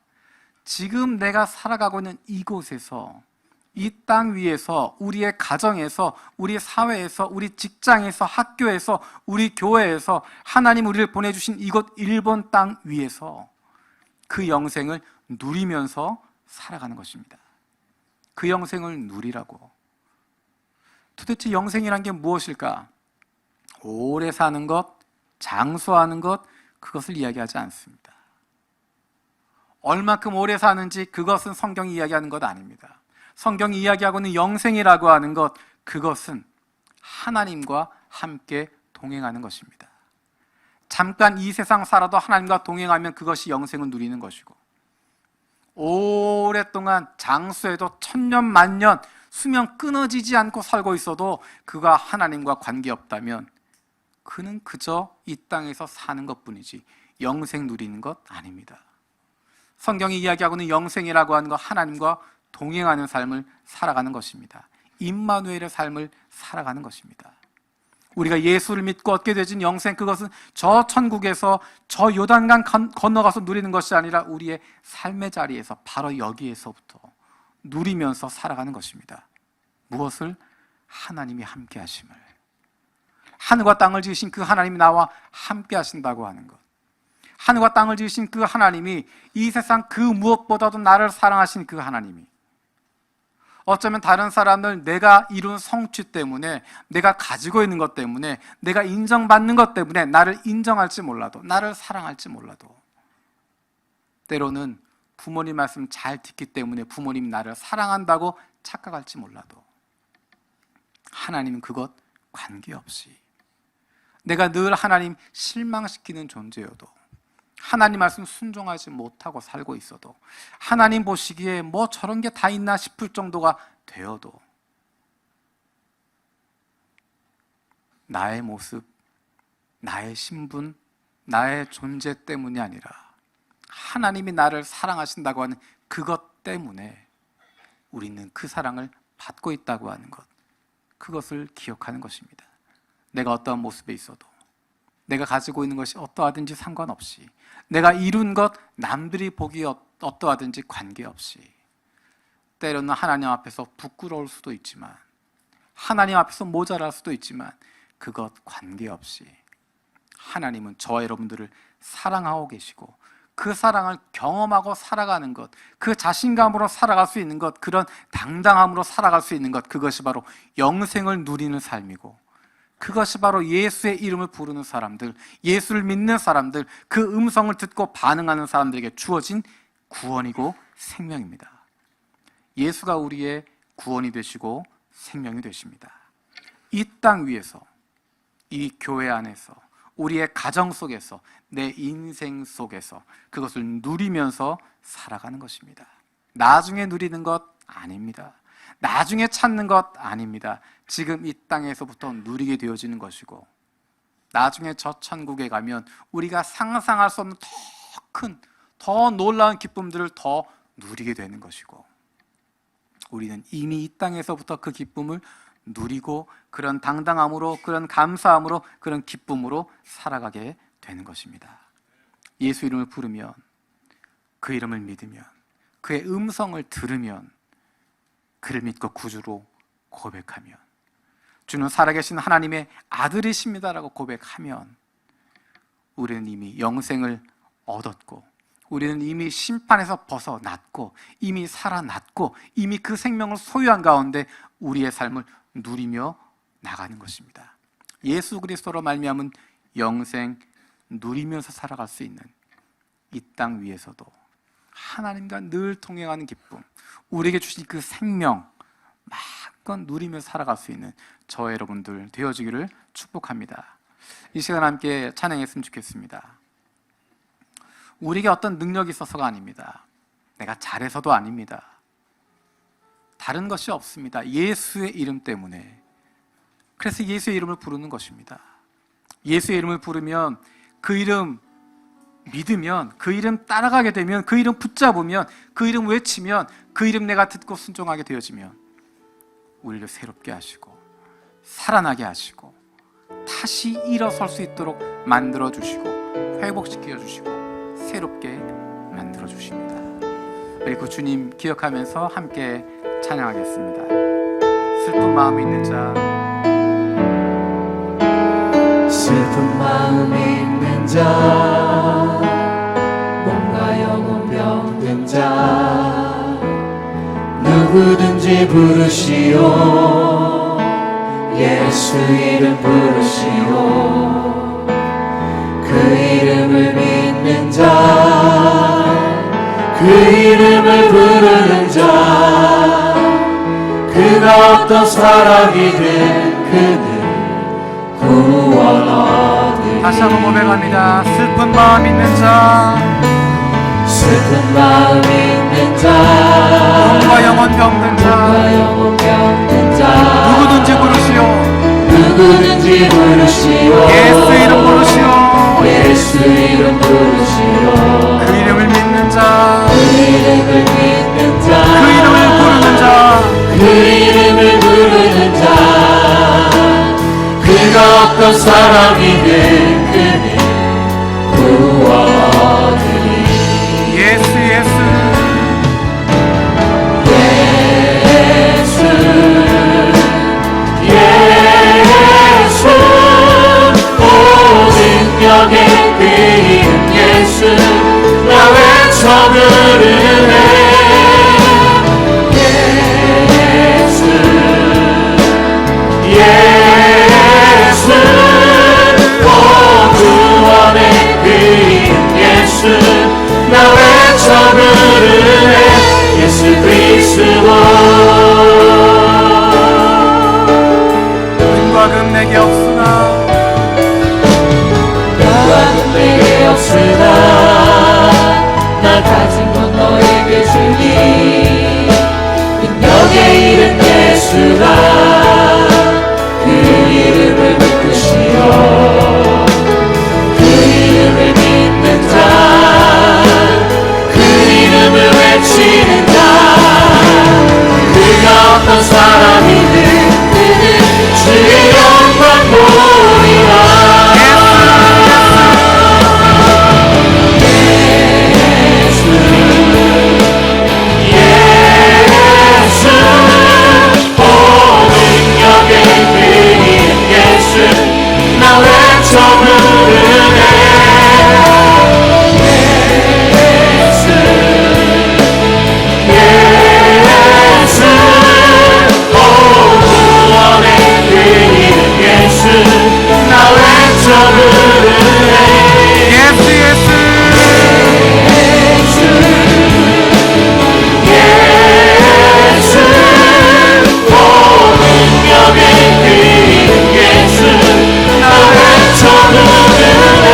지금 내가 살아가고 있는 이곳에서, 이 땅 위에서, 우리의 가정에서, 우리 사회에서, 우리 직장에서, 학교에서, 우리 교회에서, 하나님 우리를 보내주신 이곳 일본 땅 위에서 그 영생을 누리면서 살아가는 것입니다. 그 영생을 누리라고. 도대체 영생이란 게 무엇일까? 오래 사는 것, 장수하는 것, 그것을 이야기하지 않습니다. 얼마큼 오래 사는지 그것은 성경이 이야기하는 것 아닙니다. 성경이 이야기하고 있는 영생이라고 하는 것, 그것은 하나님과 함께 동행하는 것입니다. 잠깐 이 세상 살아도 하나님과 동행하면 그것이 영생을 누리는 것이고, 오랫동안 장수해도 천년 만년 수명 끊어지지 않고 살고 있어도 그가 하나님과 관계없다면 그는 그저 이 땅에서 사는 것뿐이지 영생 누리는 것 아닙니다. 성경이 이야기하고 있는 영생이라고 하는 것, 하나님과 동행하는 삶을 살아가는 것입니다. 임마누엘의 삶을 살아가는 것입니다. 우리가 예수를 믿고 얻게 되진 영생, 그것은 저 천국에서 저 요단강 건너가서 누리는 것이 아니라 우리의 삶의 자리에서, 바로 여기에서부터 누리면서 살아가는 것입니다. 무엇을? 하나님이 함께 하심을. 하늘과 땅을 지으신 그 하나님이 나와 함께 하신다고 하는 것. 하늘과 땅을 지으신 그 하나님이, 이 세상 그 무엇보다도 나를 사랑하신 그 하나님이, 어쩌면 다른 사람들, 내가 이룬 성취 때문에, 내가 가지고 있는 것 때문에, 내가 인정받는 것 때문에 나를 인정할지 몰라도, 나를 사랑할지 몰라도, 때로는 부모님 말씀 잘 듣기 때문에 부모님이 나를 사랑한다고 착각할지 몰라도, 하나님은 그것 관계없이, 내가 늘 하나님 실망시키는 존재여도, 하나님 말씀 순종하지 못하고 살고 있어도, 하나님 보시기에 뭐 저런 게 다 있나 싶을 정도가 되어도, 나의 모습, 나의 신분, 나의 존재 때문이 아니라 하나님이 나를 사랑하신다고 하는 그것 때문에 우리는 그 사랑을 받고 있다고 하는 것, 그것을 기억하는 것입니다. 내가 어떠한 모습에 있어도, 내가 가지고 있는 것이 어떠하든지 상관없이, 내가 이룬 것 남들이 보기에 어떠하든지 관계없이, 때로는 하나님 앞에서 부끄러울 수도 있지만, 하나님 앞에서 모자랄 수도 있지만, 그것 관계없이 하나님은 저와 여러분들을 사랑하고 계시고, 그 사랑을 경험하고 살아가는 것, 그 자신감으로 살아갈 수 있는 것, 그런 당당함으로 살아갈 수 있는 것, 그것이 바로 영생을 누리는 삶이고, 그것이 바로 예수의 이름을 부르는 사람들, 예수를 믿는 사람들, 그 음성을 듣고 반응하는 사람들에게 주어진 구원이고 생명입니다. 예수가 우리의 구원이 되시고 생명이 되십니다. 이 땅 위에서, 이 교회 안에서, 우리의 가정 속에서, 내 인생 속에서 그것을 누리면서 살아가는 것입니다. 나중에 누리는 것 아닙니다. 나중에 찾는 것 아닙니다. 지금 이 땅에서부터 누리게 되어지는 것이고, 나중에 저 천국에 가면 우리가 상상할 수 없는 더 큰, 더 놀라운 기쁨들을 더 누리게 되는 것이고, 우리는 이미 이 땅에서부터 그 기쁨을 누리고, 그런 당당함으로, 그런 감사함으로, 그런 기쁨으로 살아가게 되는 것입니다. 예수 이름을 부르면, 그 이름을 믿으면, 그의 음성을 들으면, 그를 믿고 구주로 고백하면, 주는 살아계신 하나님의 아들이십니다라고 고백하면, 우리는 이미 영생을 얻었고, 우리는 이미 심판에서 벗어났고, 이미 살아났고, 이미 그 생명을 소유한 가운데 우리의 삶을 누리며 나가는 것입니다. 예수 그리스도로 말미암은 영생 누리면서 살아갈 수 있는 이 땅 위에서도 하나님과 늘 통행하는 기쁨, 우리에게 주신 그 생명 마음껏 누리며 살아갈 수 있는 저와 여러분들 되어지기를 축복합니다. 이 시간 함께 찬양했으면 좋겠습니다. 우리에게 어떤 능력이 있어서가 아닙니다. 내가 잘해서도 아닙니다. 다른 것이 없습니다. 예수의 이름 때문에. 그래서 예수의 이름을 부르는 것입니다. 예수의 이름을 부르면, 그 이름 믿으면, 그 이름 따라가게 되면, 그 이름 붙잡으면, 그 이름 외치면, 그 이름 내가 듣고 순종하게 되어지면 우리를 새롭게 하시고 살아나게 하시고 다시 일어설 수 있도록 만들어 주시고 회복시켜 주시고 새롭게 만들어 주십니다. 우리 그 주님 기억하면서 함께 찬양하겠습니다. 슬픈 마음이 있는 자, 슬픈 마음이 있는 자, 몸과 영혼 병든 자, 누구든지 부르시오. 예수 이름 부르시오. 그 이름을 믿는 자, 그 이름을 부르는 자, 그가 어떤 사람이든 그는 구원 얻으리. 다시 한번 고백합니다. 슬픈 마음 있는 자, 슬픈 마음 있는 자, 몸과 영혼 병든 자, 몸과 영혼 병든 자, 누구든지 부르시오. 누구든지 부르시오. 예수 이름 부르시오. 예수 이름 부르시오. 그 이름을 믿는 자, 그 이름을 믿는 자, 그 이름을 부르는 자, 그 이름을 부르는 자, 그가 어떤 사람이든 그는 구원 얻으리. 예수 예수 예수 예수 오 능력의 그 이름 예수 나 외쳐 부르네. 예수 예수 오 구원의 그 이름 예수 나 외쳐 부르네. 예수 그리스도. 은과 금 내게 없으나 은과 금 내게 없으나 나 가진 것 너에게 주니. 능력의 이름 예수라. 그 이름을 믿으시오. 그 이름을 믿는 자, 그 이름을 외치는 자, 그가 어떤 사람이든 그는 주의 영광 보리라. 예수 예수 오 능력의 그 이름 예수 나 외쳐 부르네. 예수 예수 오 구원의 그 이름 예수 나 외쳐 부르네. 예수 예수 예수 오 능력의 그 이름 예수 나 외쳐 부르네.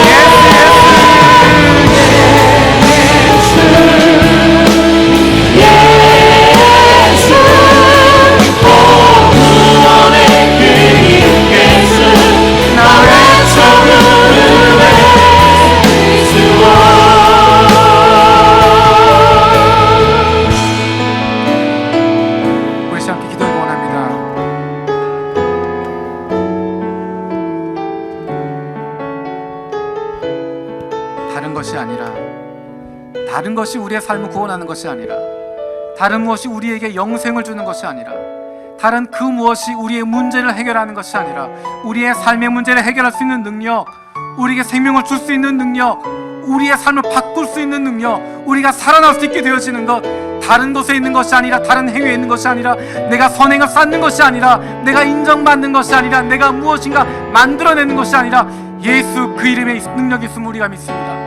예수 오 구원의 그 이름 예수 나 외쳐 부르네. 우리 함께 기도를 원합니다. 다른 것이 우리의 삶을 구원하는 것이 아니라, 다른 무엇이 우리에게 영생을 주는 것이 아니라, 다른 그 무엇이 우리의 문제를 해결하는 것이 아니라, 우리의 삶의 문제를 해결할 수 있는 능력, 우리에게 생명을 줄 수 있는 능력, 우리의 삶을 바꿀 수 있는 능력, 우리가 살아날 수 있게 되어지는 것, 다른 곳에 있는 것이 아니라, 다른 행위에 있는 것이 아니라, 내가 선행을 쌓는 것이 아니라, 내가 인정받는 것이 아니라, 내가 무엇인가 만들어내는 것이 아니라, 예수 그 이름에 능력이 있음을 우리가 믿습니다.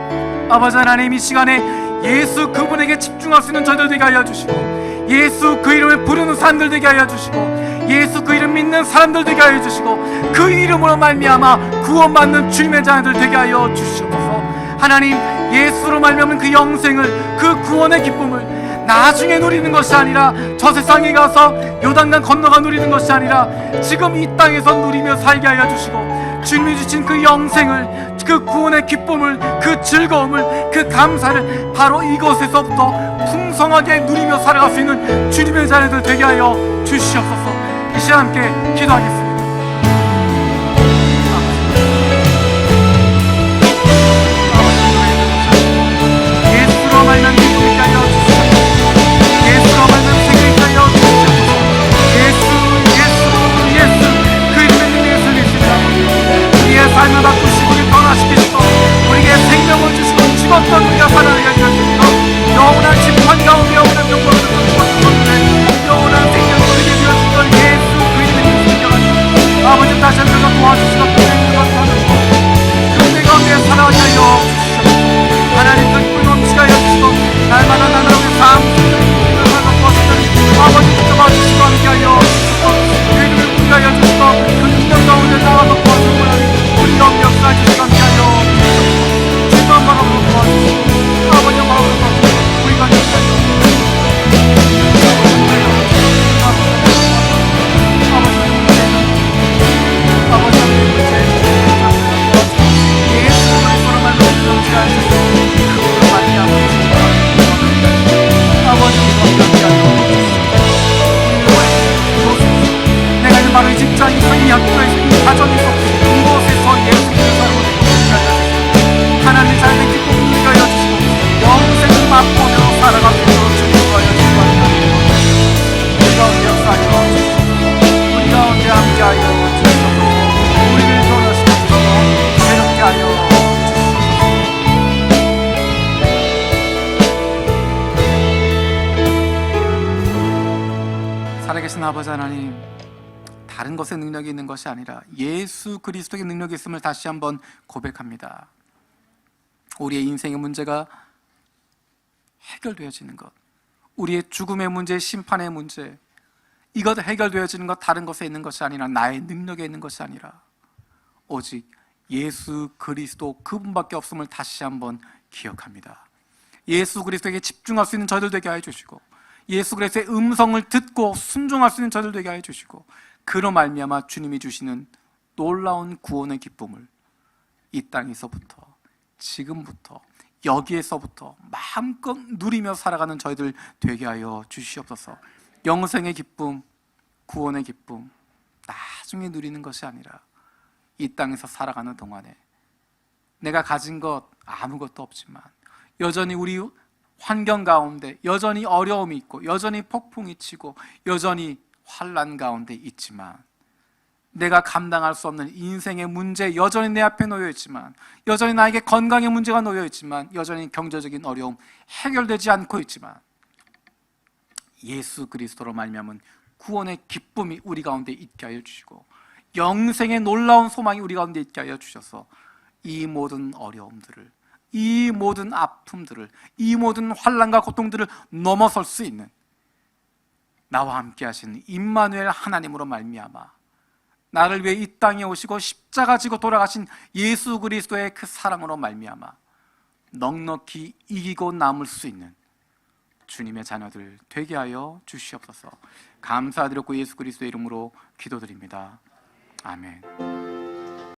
아버지 하나님, 이 시간에 예수 그분에게 집중할 수 있는 저들 되게 하여 주시고, 예수 그 이름을 부르는 사람들 되게 하여 주시고, 예수 그 이름 믿는 사람들 되게 하여 주시고, 그 이름으로 말미암아 구원받는 주님의 자녀들 되게 하여 주시옵소서. 하나님, 예수로 말미암은 그 영생을, 그 구원의 기쁨을 나중에 누리는 것이 아니라, 저 세상에 가서 요단강 건너가 누리는 것이 아니라, 지금 이 땅에서 누리며 살게 하여 주시고, 주님이 주신 그 영생을, 그 구원의 기쁨을, 그 즐거움을, 그 감사를 바로 이곳에서부터 풍성하게 누리며 살아갈 수 있는 주님의 자녀들 되게 하여 주시옵소서. 이 시간 함께 기도하겠습니다. 살아계신 아버지 하나님, 다른 것에 능력이 있는 것이 아니라 예수 그리스도의 능력이 있음을 다시 한번 고백합니다. 우리의 인생의 문제가 해결되어지는 것, 우리의 죽음의 문제, 심판의 문제, 이것 해결되어지는 것 다른 것에 있는 것이 아니라 나의 능력에 있는 것이 아니라 오직 예수 그리스도 그분밖에 없음을 다시 한번 기억합니다. 예수 그리스도에게 집중할 수 있는 저희들 되게 하여 주시고, 예수 그리스도의 음성을 듣고 순종할 수 있는 저희들 되게 하여 주시고, 그로 말미암아 주님이 주시는 놀라운 구원의 기쁨을 이 땅에서부터, 지금부터, 여기에서부터 마음껏 누리며 살아가는 저희들 되게 하여 주시옵소서. 영생의 기쁨, 구원의 기쁨 나중에 누리는 것이 아니라 이 땅에서 살아가는 동안에 내가 가진 것 아무것도 없지만 여전히 우리 환경 가운데 여전히 어려움이 있고 여전히 폭풍이 치고 여전히 환난 가운데 있지만, 내가 감당할 수 없는 인생의 문제 여전히 내 앞에 놓여 있지만, 여전히 나에게 건강의 문제가 놓여 있지만, 여전히 경제적인 어려움 해결되지 않고 있지만, 예수 그리스도로 말미암은 구원의 기쁨이 우리 가운데 있게 하여 주시고 영생의 놀라운 소망이 우리 가운데 있게 하여 주셔서 이 모든 어려움들을, 이 모든 아픔들을, 이 모든 환난과 고통들을 넘어설 수 있는 나와 함께 하시는 임마누엘 하나님으로 말미암아 나를 위해 이 땅에 오시고 십자가 지고 돌아가신 예수 그리스도의 그 사랑으로 말미암아 넉넉히 이기고 남을 수 있는 주님의 자녀들 되게 하여 주시옵소서. 감사드렸고 예수 그리스도의 이름으로 기도드립니다. 아멘.